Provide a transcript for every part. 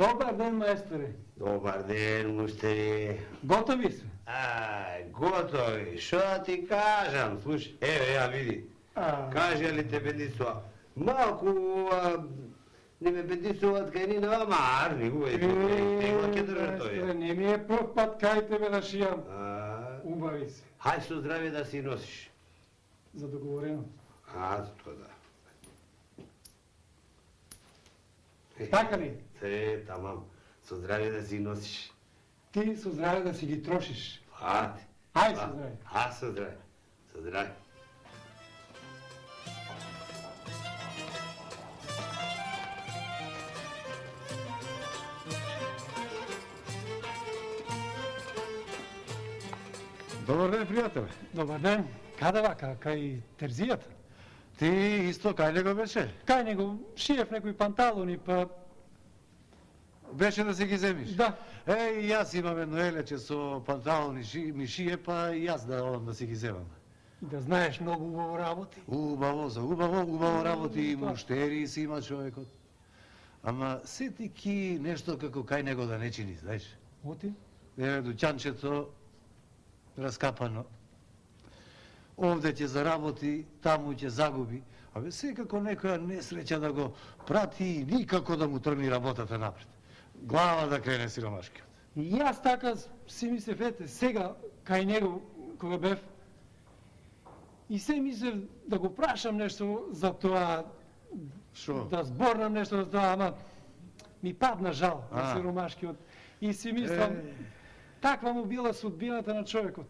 Добар ден, мајсторе. Добар ден, муштери. Готови се? Готови. Шо да ти кажам? Слушай, еве ја види. Каже ли те бедисува? Малку не ме бедисуваат кај ни на амарни, тегло ќе држа тој. Не ми е прв пат кај тебе да шијам. Убави се. Хај со здраве да си носиш. За договорено. То да. Така ли? Тамам. Со здраве да си носиш. Ти со здраве да си ги трошиш. Ајде со здраве. Со здраве. Со здраве. Добар ден, пријателе. Добар ден. Каде вака? Кај терзијата? Ти исто кај него беше? Кај него шиев некои панталони, па... Беше да се ги земиш? Да. И јас имам едно елече со панталони ми шие, па и јас да одам да си ги земам. И да знаеш многу убаво работи. Убаво работи и муштери си има човекот. Ама сети ки нешто како кај него да не чини, знаеш? Оти? Еве дуќанчето раскапано. Овде ќе заработи, таму ќе загуби. Абе секако некоја несреќа да го прати и никако да му тргни работата напред. Глава да крене сиромашкиот. И јас така си мислев, ете, сега кај него кога бев и се мислев да го прашам нешто за тоа. Шо? Да зборнам нешто за тоа, ама ми падна жал на сиромашкиот. И си мислам, таква му била судбината на човекот.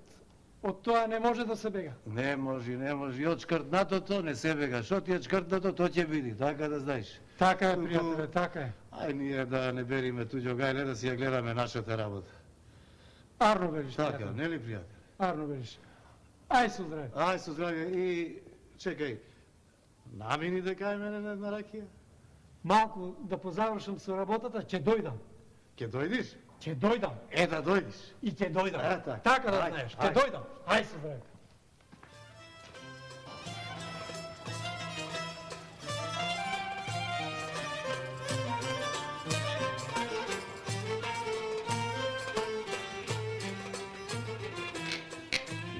Од тоа не може да се бега. Не може. И од шкртнатото не се бега. Шо ти е шкртнато, то ќе биде, така да знаеш. Така е, пријателе, така е. Ај ние да не бериме туѓо гајле, да си ја гледаме нашата работа. Арно велиш, така, нели пријател? Арно велиш. Ај со здраве. Ај со здраве. И чекај, намини да кај мене на една ракија? Малку да позавршам со работата, ќе дојдам. Ќе дојдиш? Ќе дојдам. Да дојдиш. И ќе дојдам. Така. Така да знаеш, ќе дојдам. Ај со здраве.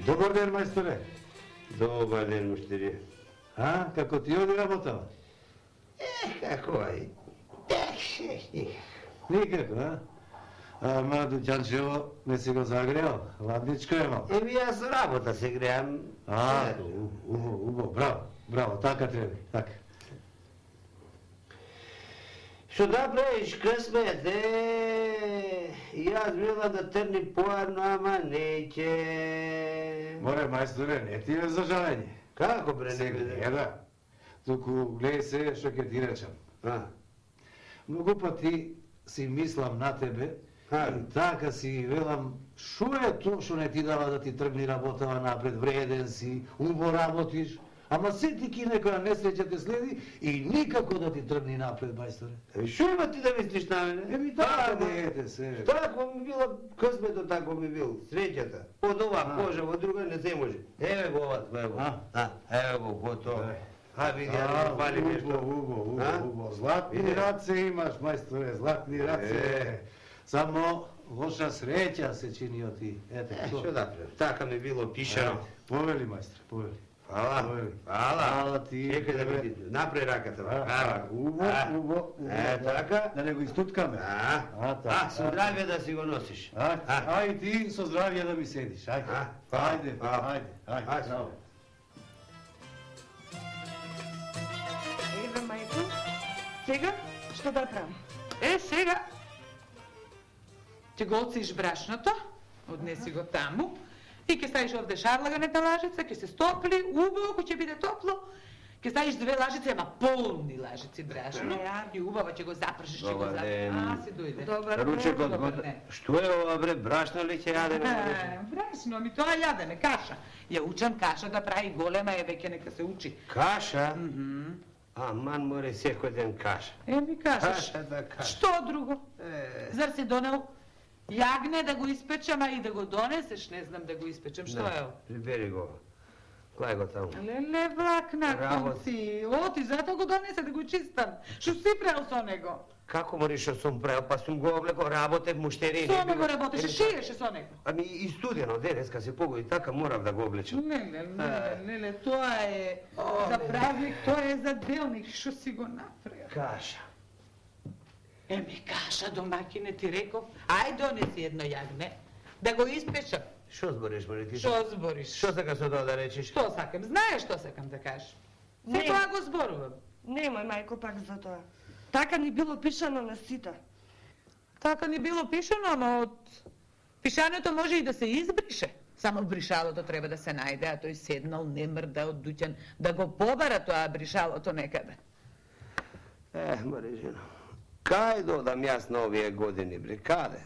Добар ден, мајсторе. Добар ден, муштери. Како ти оди работава? Како ај? Никако, Ама дуќанчево не си го загреал, ладничко е мал. Јас работа се греам. Убаво, браво, така треба, така. Што да правиш късмет, јас била да трни поарно, ама неќе. Море, мајсторе, не ти е за жалење. Како бре, не биде? Да. Туку гледај се што ќе ти речам. Многу пати си мислам на тебе, и така си велам, шо е тоа што не ти дава да ти тргни работава напред, вреден си, убаво работиш, ама сети ки некоја несреќа те следи и никако да ти тргни напред, мајсторе. Шо има ти да мислиш на мене? Така дете се. Тако ми било късмето, тако ми бил, среќата. Од ова кожа, од друга не се може. Еве го ова твоего. Еве го, готово. Види, ја фали нешто. Убаво. Златни раце имаш, мајсторе, златни раце. Само лоша среќа се чини од ти. Ете, што да правам? Така ми било пишано. Повели, мајстре, повели. Фала ти. Чекај да види, напред раката. Убаво. Така. Да не го истуткаме. Со здравје да си го носиш. Ај ти со здравје да ми седиш. Ајде. Еве, мајко, сега што да правам? Сега ќе го отсиш брашното, однеси го таму, и ќе ставиш овде шарлаганата лажица, ќе се стопли, убаво, кој ќе биде топло, ќе ставиш 2 лажици, ама полни лажици брашно, и убаво ќе го запршиш, ќе го запршиш. Си дојде. Ручекот, што е ова бре, брашно ли ќе јадеме? Брашно, тоа јадеме, каша. Ја учам каша да прави голема, веќе нека се учи. Каша? Аман море секој ден каша. Еви кашаш. Што друго? Зар си донел јагне да го испечам, а и да го донесеш, не знам да го испечам, што е? Прибери го. Клај го таму. Леле, влак на Работа. конци. Оти, зато го донесе да го чистам. Што си правил со него? Како мори што сум правил, па сум го облеко, работев муштери. Со него работеше, шиеше со него. Ами и студено, денеска се погоди, така морав да го облечам. Леле, тоа е за празник, тоа е за делник, што си го направил. Каша. Каша, домакине, ти реков, ај донеси едно јагне, да го испечам. Што збориш, Маритица? Што збориш? Што сакаш со тоа да речеш? Што сакам? Знаеш што сакам да кажеш? Се Не. тоа го зборувам. Немој, мајко, пак за тоа. Така ни било пишано на сита. Така ни било пишано, ама од пишањето може и да се избрише. Само бришалото треба да се најде, а тој седнал не мрда од дуќан да го побара тоа бришалото некаде. Марижино, кај додам јас на овие години, бре, каде?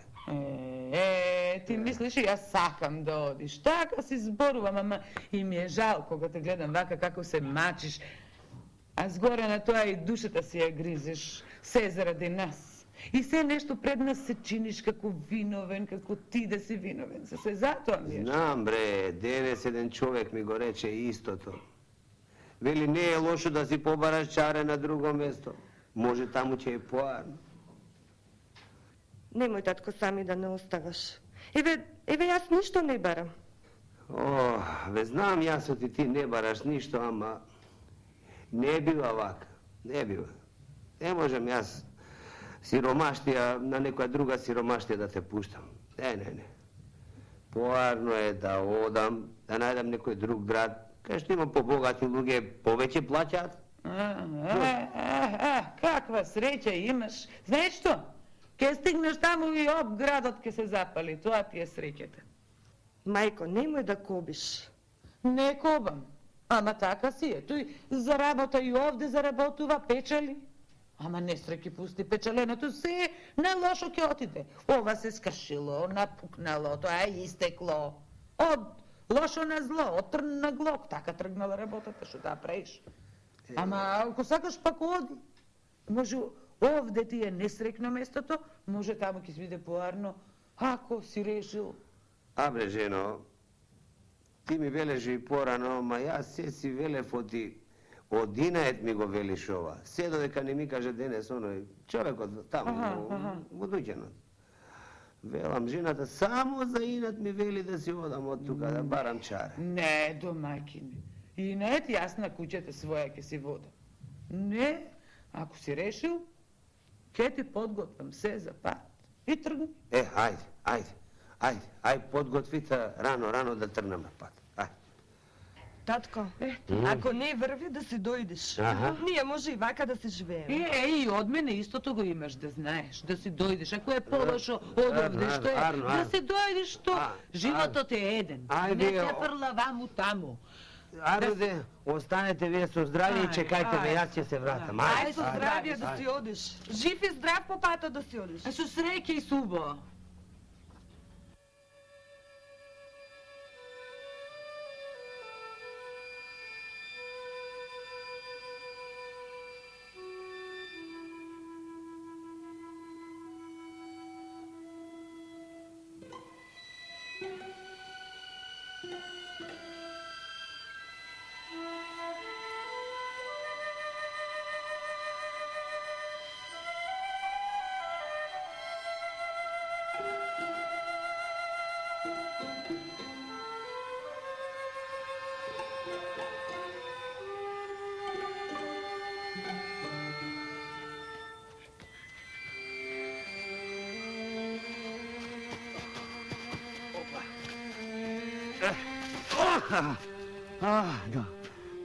Ти мислиш и јас сакам да одиш. Така си зборувам, ама и ми е жал кога те гледам вака како се мачиш. А згоре на тоа и душата си ја гризеш, се заради нас. И се нешто пред нас се чиниш како виновен, како ти да си виновен. Се затоа ми е. Знам, бре, денес еден човек ми го рече истото. Вели, не е лошо да си побараш чаре на друго место. Може таму ќе е поарно. Немој, татко, сами да не оставаш. Еве, јас ништо не барам. О, ве знам јас оти ти не бараш ништо, ама не бива вака, не бива. Не можем јас сиромаштија на некоја друга сиромаштија да те пуштам. Не. Поарно е да одам, да најдам некој друг град, кај што има побогати луѓе, повеќе плаќаат. Каква среќа имаш. Знаеш што? Ке стигнеш таму и об градот ке се запали. Тоа ти е среќата. Мајко, немој да кобиш. Не кобам. Ама така си е. Тој заработа и овде заработува, печали. Ама несреќи пусти печаленото, се на лошо ќе отиде. Ова се скашило, напукнало, тоа е истекло. Од лошо на зло, од трн на глок, така тргнала работата, што да правиш. Ама ако сакаш пак оди. Може овде ти е несрекно местото, може таму ќе си биде поарно, ако си решил. Абре, жено, ти ми велеш и порано, ма јас се си велев од Инает ми го велиш ова. Се додека не ми каже денес оној човекот таму, во дуќанот. Велам, жената само за Инат ми вели да си одам од тука, да барам чаре. Не, домаќине. Инет, јас на куќата своја ќе си водам. Не, ако си решил, ќе ти подготвам се за пат. И тргни. Ајде, подготвица рано да тргнам на пат. Ајде. Татко, ако не врви да си дојдеш. Ние може и вака да се живееме. И од мене истото го имаш да знаеш, да си дојдеш. Ако е полошо од овде што е, да си дојдеш што. Животот е еден. Не се фрла ваму таму. Ајде, останете вие со здравје и чекајте ме, јас ќе се вратам. Ајде со здравје да си одиш. Жив и здрав по патот да си одиш. Со среќа и субо.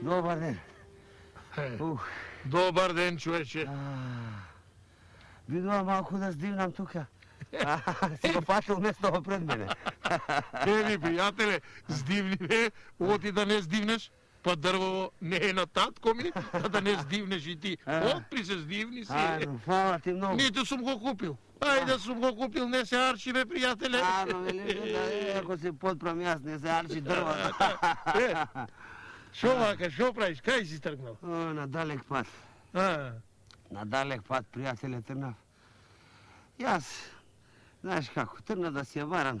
Добар ден. Добар ден, човече. Видува малку да здивнам тука. Си го фатил место пред мене. Еви, пријателе, здивни не, оти да не здивнеш, па дрво не е на татко ми, да не здивнеш и ти. Отпри се, здивни си. Фала ти многу. Ниту сум го купил. Ајде сум го купил, не се арчи, бе, пријателе. Ако се подправам јас, не се арчи дрва. Шо вака, шо правиш, кај си тргнал? На далек пат. На далек пат, пријателе, тргнав. Јас, знаеш како, тргна да си ја варам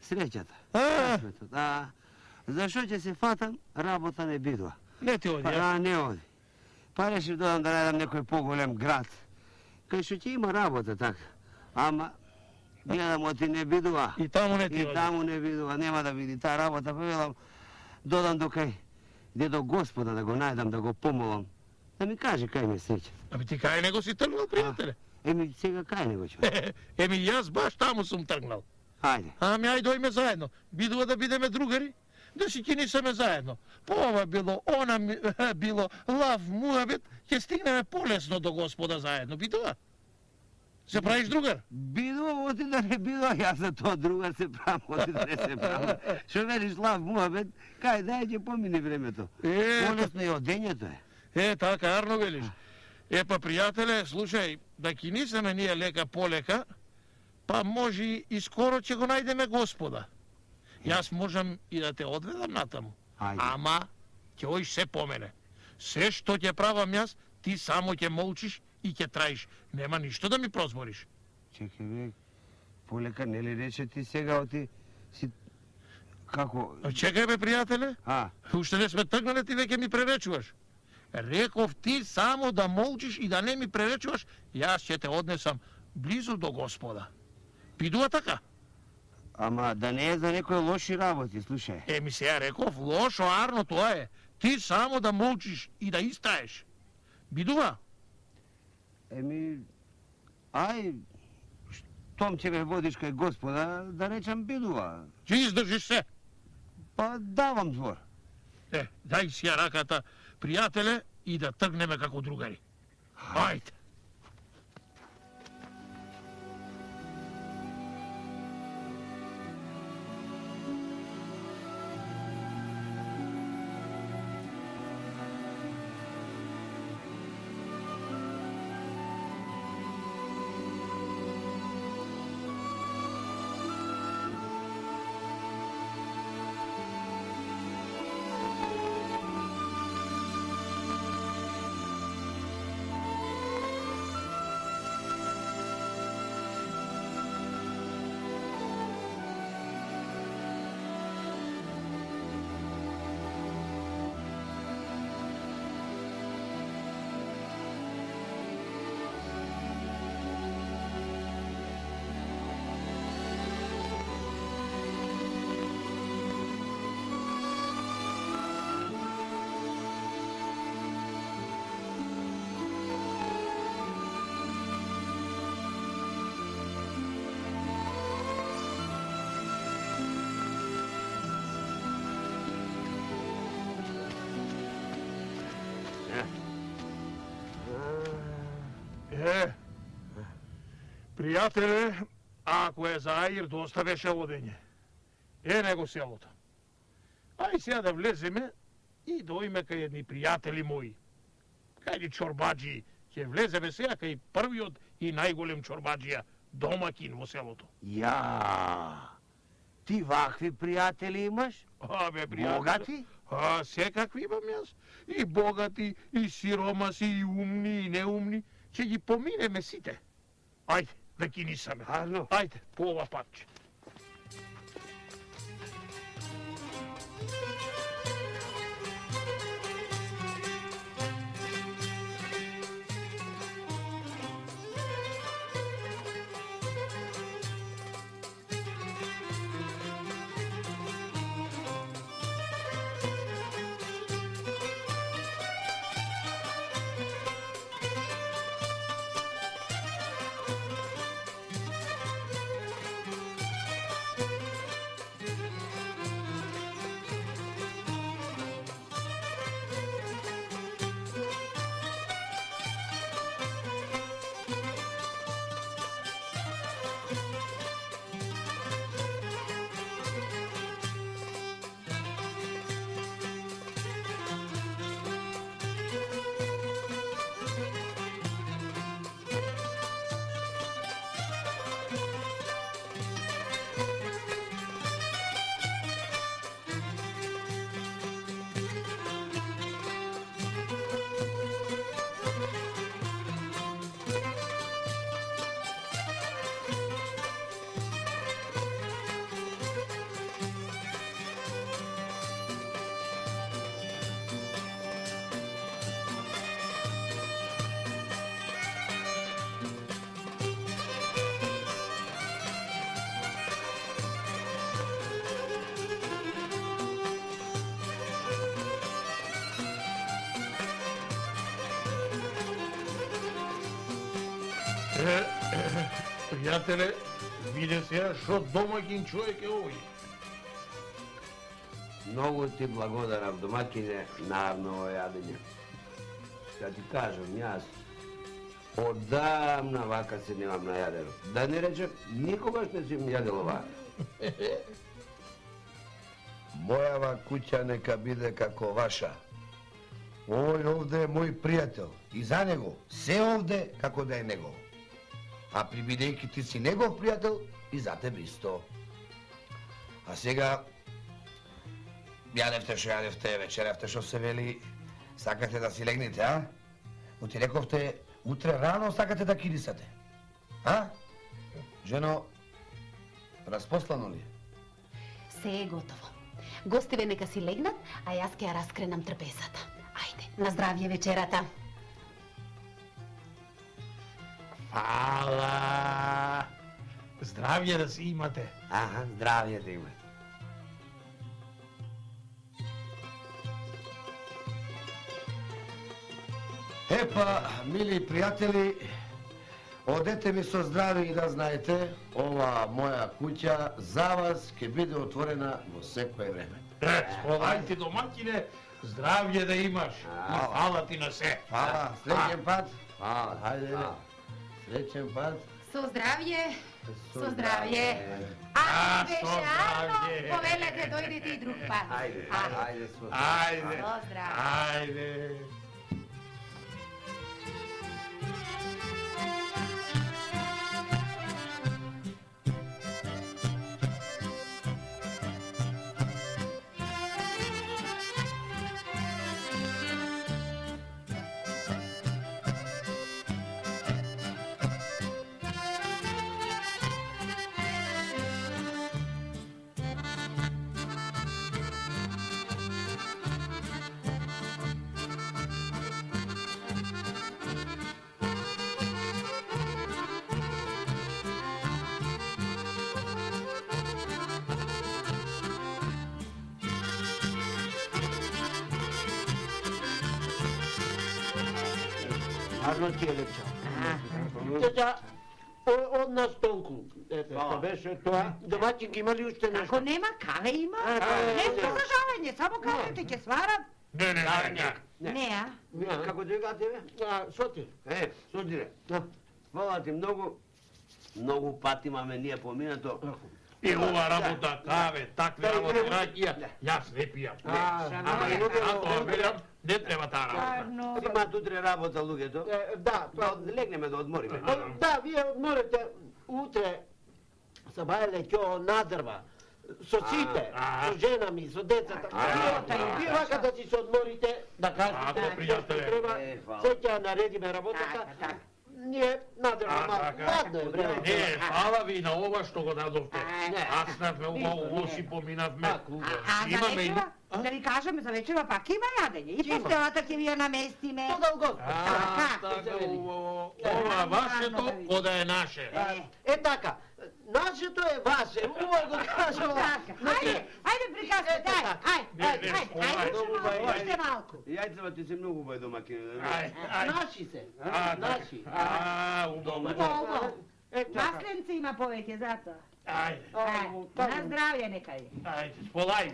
среќата. Защо ќе се фатам, работа не бидува. Не ти оди, а? Не оди. Па решив додам да најдам некој поголем град. Кај што ќе има работа така. Ама, гледам оти не бидува. И таму не ти И оди. таму не бидува, нема да биде таа работа, па велам, додам до кај дедо Господа да го најдам, да го помолам. Да ми каже кај ме сеќа. Аби ти кај него си тргнал, пријателе? Еми, сега кај него ќе? Еми, јас баш таму сум тргнал. Ајде. Ами, ај дојме заедно. Бидува да бидеме другари, да си кинисаме заедно. По ова било, она било, лав, муабет, ќе стигнеме полесно до Господа заедно. Бидува? Се правиш другар? Бидува, оти да не бидува, јас за тоа другар се правам, оти да не се правам. Што велиш лав муабет, кај дај ќе помине времето. Полесно и одењето е. Така, арно велиш. Па, пријателе, слушај, да кинисаме ние лека полека, па може и скоро ќе го најдеме Господа. Јас можам и да те одведам натаму. Ајде. Ама, ќе оиш се по мене. Се што ќе правам јас, ти само ќе молчиш и ќе траиш. Нема ништо да ми прозбориш. Чекай, бе, полека, нели рече ти сега оти си... Како... Чекај бе, пријателе. Уште не сме тргнале, ти веќе ми преречуваш. Реков ти само да молчиш и да не ми преречуваш, јас ќе те однесам близу до Господа. Бидува така? Ама да не е за некои лоши работи, слушај. Еми сега реков, лошо, арно тоа е. Ти само да молчиш и да истаеш. Бидува? Еми, ај, штом ќе ме водиш кај Господа, да речам бидува. Ќе издржиш се. Па давам збор. Дај си ја раката, пријателе, и да тргнеме како другари. Ајде. Пријателе, ако е за Аир, доста беше одење. Него селото. Ај сега да влеземе и дојме кај едни пријатели мои. Кај ни чорбаджи, ќе влеземе сега кај првиот и најголем чорбаджија, домакин во селото. Ја, ти вакви пријатели имаш? Абе, пријатели. Богати? Секакви имам јас. И богати, и сиромаси, и умни, и неумни. Ќе ги поминеме сите. Ајде, да кинисаме. Ајде, по ова патче. Пријателе, виде сега што домаќин човек е овој. Многу ти благодарам, домакине, на ово јадење. Да ти кажам, јас одамна вака се немам најадено. Да не речем, никогаш не сум јадел ова. Мојава куќа нека биде како ваша. Овој овде е мој пријател и за него се овде како да е негов. А прибидејќи ти си негов пријател и за тебе исто. А сега јадевте што јадевте, вечеревте што се вели, сакате да си легнете, а? Но ти рековте утре рано сакате да кидисате. А? Жено, распослано ли е? Се е готово. Гостиве нека си легнат, а јас ќе ја раскренам трпезата. Ајде, на здравје вечерата. Фала! Здравје да си имате. Аха, здравје да имате. Епа, мили пријатели, одете ми со здрави и да знаете, ова моја куќа за вас ќе биде отворена во секое време. Сполај ти домакине, здравје да имаш. И фала ти на се. Фала, следен пат. Хајде, следен пат. Со здравје, со здравје. А, Ако со беше Арно, здравје. повелете дојдете и друг пат. Ајде, ајде, Ајде, Со здравје. ајде. Арно ти е лепча. Тета, од нас толку. Ето, беше тоа. Домаќин има ли уште нешто? Ако нема, каве има. Нешто за жалење, само кавете ќе сварат. Не, не, не, не. Не, а? Како дека тебе? Шо ти? Судире, фала ти многу пати имаме ние поминато. И ова работа, каве, такви работи раѓија, јас не пијам. Ама и тоа велам, не треба таа работа. Имаат утре работа луѓето. Да, Да легнеме да одмориме. да, вие одморете утре са бајле ќе надрва. Со сите, со жена ми, со децата. Вие вака да си се одморите, да кажете што треба, се ќе наредиме работата. Ние надрва, ладно е време. Не, фала ви на ова што го дадовте. Аснавме ова лоши поминавме. А за Имаме и... вечера, да ви кажеме, за вечера пак има јадење. И постелата ќе ви ја наместиме. Тоа дълго. Така, ова вашето, кода е наше. Така, нашето е ваше, ова го кажува. Ајде, ајде приказвате, ајде, уште малку. Јајцева ти се многу бај домакине. Наши се, наши. Убаво. Масленци има повеќе, затоа. Ајде, На здравје нека е. ајде, сполај.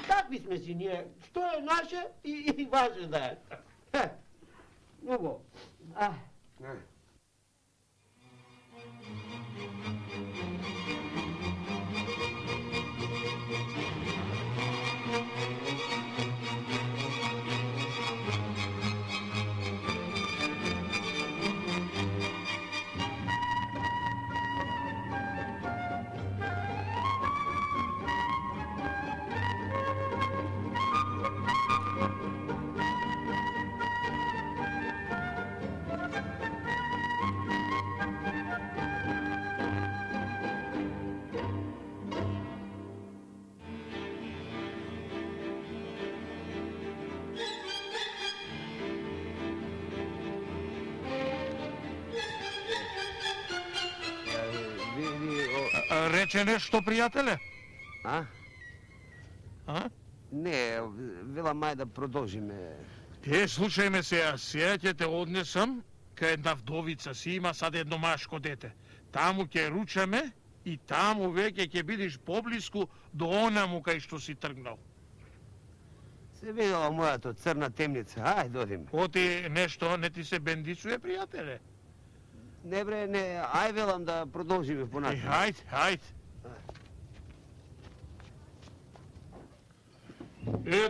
Такви сме си ние, што е наше и ваше да е. Много. Рече нешто, пријателе? А? А? Не, велам мај да продолжиме. Те, слушај ме сега ќе те однесам дека една вдовица си има сад едно машко дете. Таму ќе ручаме и таму веќе ќе бидиш поблиску до онаму кај што си тргнал. Се видела мојата црна темница, ај додиме. Оти нешто не ти се бендицуе, пријателе? Не бре, не, ај велам да продолжиме понатаму. Хајде, хајде.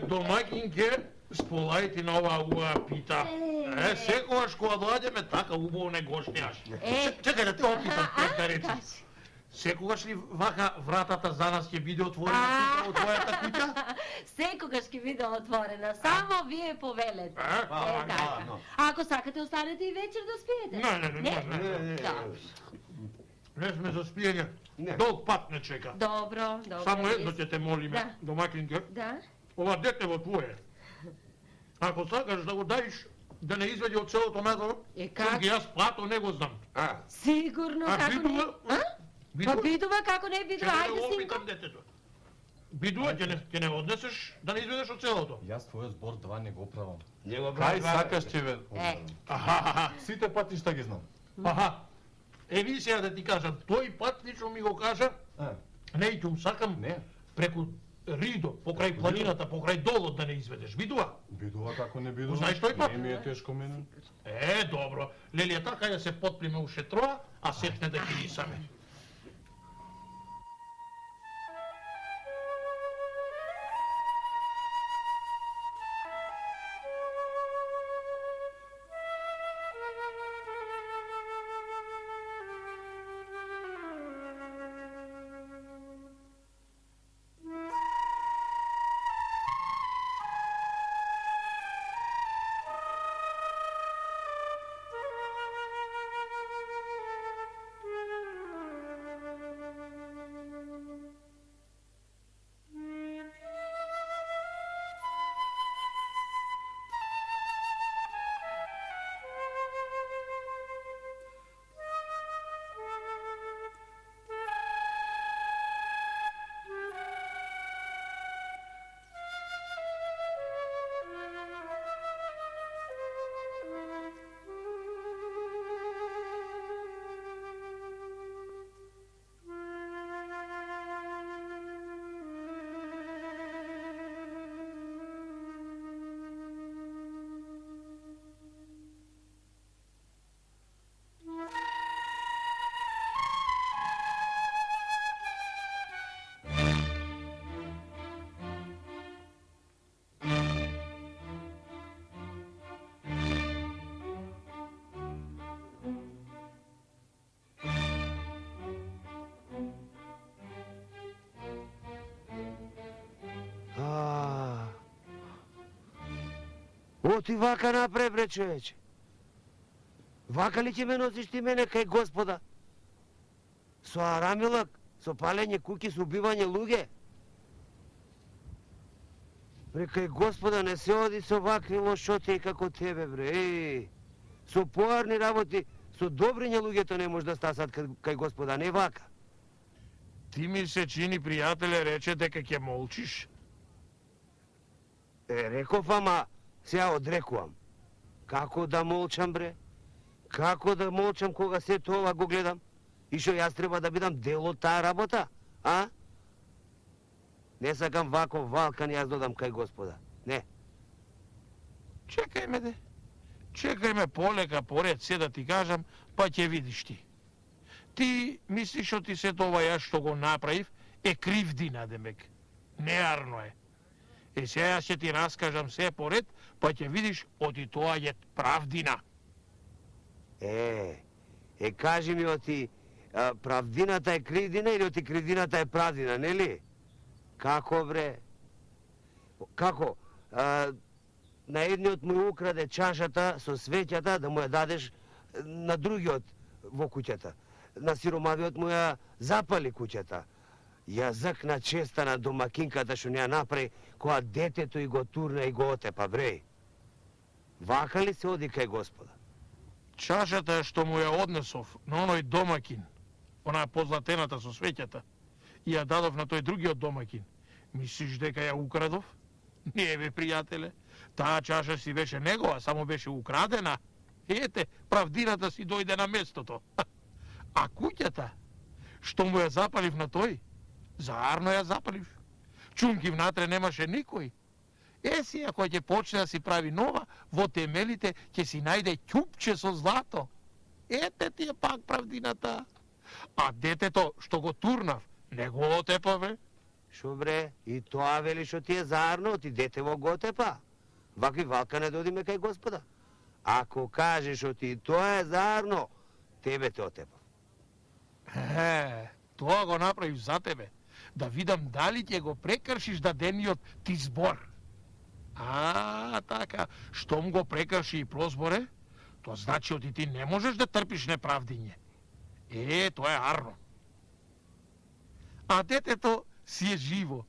Домаќинке, сполајте на оваа пита. Секогаш кога доаѓаме така убаво не гостијаш. Чекај да те опитам пред да речеш. Секогаш ли вака вратата за нас ќе биде отворена од твојата куќа? Секогаш ќе биде отворена, само вие повелете. Ако сакате, останете и вечер да спиете. Не. Не сме за спиење. Долг пат не чека. Добро. Само едно ќе те молиме, домаќинке. Да. Ова дете во твое. Ако сакаш да го даиш, да не изведи од селото надолу, сум ги јас плато, не го знам. Сигурно, како не? Па бидува, како не бидува, ајде синко. Опитам детето. Бидува, ќе не однесеш да не изведеш од селото. Јас твојот збор 2 не го правам. Кај сакаш ќе ве... Сите патишта ги знам. Еви сега да ти кажам, тој пат лично ми го кажа, не итум сакам преку Ридо, покрај планината, покрај долот да не изведеш. Бидува? Бидува како не бидува. Знаеш тој пат? Не ми е тешко мене. Добро. Лелија така да се потплиме у шетроа, а сетне да ги рисаме. Оти вака напред, бре, човече. Вака ли ќе ме носиш ти мене кај Господа? Со арамилак, со палење куки, со убивање луѓе? Бре, кај Господа не се оди со вакви лошоти како тебе, бре. Со поарни работи, со добриње луѓето не може да стасат кај Господа, не вака. Ти ми се чини, пријателе, рече дека ќе молчиш. Реков, ама сега одрекувам. Како да молчам, бре? Како да молчам кога се тоа го гледам? И што јас треба да бидам дел од таа работа, а? Не сакам вако валкан јас додам кај Господа. Не. Чекај ме, де. Чекај ме полека, поред се да ти кажам, па ќе видиш ти. Ти мислиш што ти се тоа јас што го направив е кривдина, демек. Неарно е. Сега јас ќе ти раскажам се поред, па ќе видиш оти тоа е правдина. Кажи ми оти правдината е кривдина или оти кривдината е правдина, нели? Како, бре? Како? На едниот му украде чашата со светјата да му ја дадеш на другиот во куќата. На сиромавиот му ја запали куќата. Јазик на честа на домакинката што не ја направи кога детето и го турна и го отепа, бре. Вака ли се оди кај Господа? Чашата што му ја однесов на оној домакин, онаа позлатената со светјата, и ја дадов на тој другиот домакин. Мислиш дека ја украдов? Не, бе, пријателе. Таа чаша си беше негова, само беше украдена. Ете, правдината си дојде на местото. А куќата, што му ја запалив на тој, заарно ја запалив. Чунки внатре немаше никој. Си, ако ќе почне да си прави нова, во темелите ќе си најде ќупче со злато. Ете ти е пак правдината. А детето што го турнав, не го отепаве. Шо бре, и тоа вели што ти е заарно, ти детево го отепа. Вакви валка не додиме кај Господа. Ако кажеш што ти тоа е заарно, тебе те отепа. Тоа го направив за тебе, да видам дали ќе го прекршиш дадениот ти збор. Така, штом го прекрши и прозборе, тоа значи оти ти не можеш да трпиш неправдиње. Тоа е арно. А детето си е живо.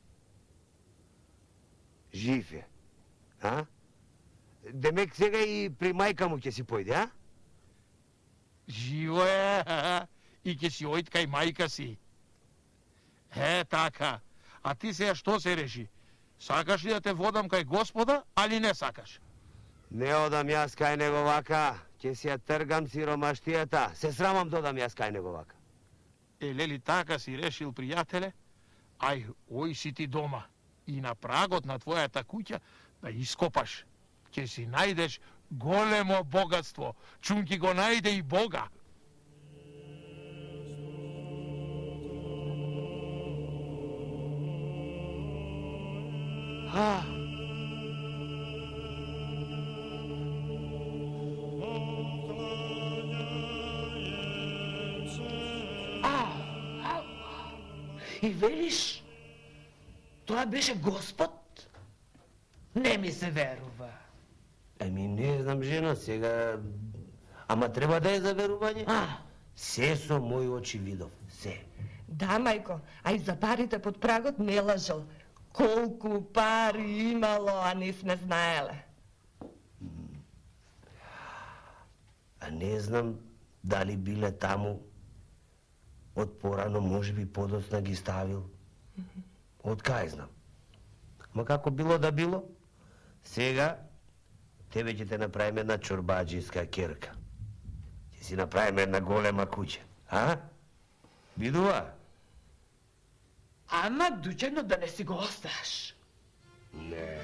Жив е, а? Демек сега и при мајка му ќе си појде, а? Живо е, и ќе си ојд кај мајка си. Така. А ти сега што се реши? Сакаш ли да те водам кај Господа, али не сакаш? Не одам јас кај него вака, ќе си ја тргам сиромаштијата. Се срамам да одам јас кај него вака. Лели така си решил, пријателе? Ај, ој си ти дома и на прагот на твојата куќа да ископаш. Ќе си најдеш големо богатство. Чунки го најде и Бога. И велиш, тоа беше Господ? Не ми се верува. Не знам, жена, сега... Ама треба да е за верување? Се со мои очи видов, се. Да, мајко, а и за парите под прагот не лажал. Колку пари имало, а не сме знаеле. А не знам дали биле таму од порано, може би подоцна ги ставил. Од кај знам. Ма како било да било, сега тебе ќе те направиме една чорбаджиска керка. Ќе си направиме една голема куќа, а? Видува? Ама, дуќено да не си го осташ. Не.